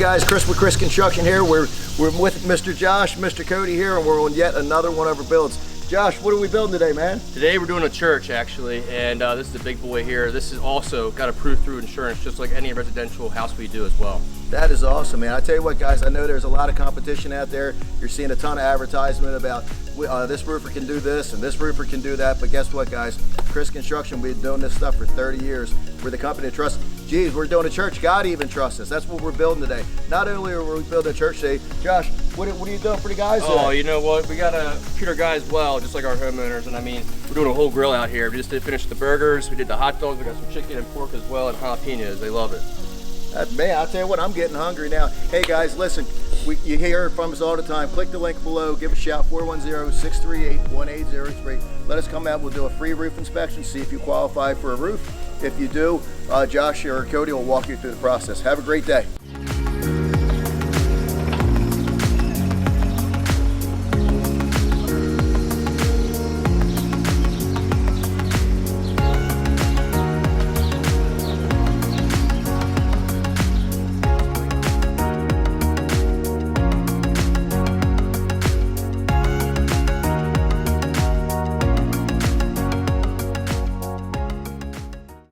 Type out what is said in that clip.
guys, Kris with Kris Construction here. We're with Mr. Josh, Mr. Cody here, and we're on yet another one of our builds. Josh, what are we building today, man? Today we're doing a church, actually, and this is the big boy here. This is also got approved through insurance, just like any residential house we do as well. That is awesome, man. I tell you what, guys, I know there's a lot of competition out there. You're seeing a ton of advertisement about this roofer can do this and this roofer can do that, but guess what, guys? Kris Construction, we've been doing this stuff for 30 years. We're the company that trusts. Geez, we're doing a church. God even trusts us. That's what we're building today. Not only are we building a church today, Josh, what are you doing for the guys today? Oh, you know what? We got a computer guy as well, just like our homeowners, and I mean, we're doing a whole grill out here. We just did finish the burgers, we did the hot dogs, we got some chicken and pork as well, and jalapenos. They love it. Man, I'll tell you what, I'm getting hungry now. Hey guys, listen, you hear from us all the time. Click the link below, give a shout, 410-638-1803. Let us come out, we'll do a free roof inspection, see if you qualify for a roof. If you do, Josh or Cody will walk you through the process. Have a great day.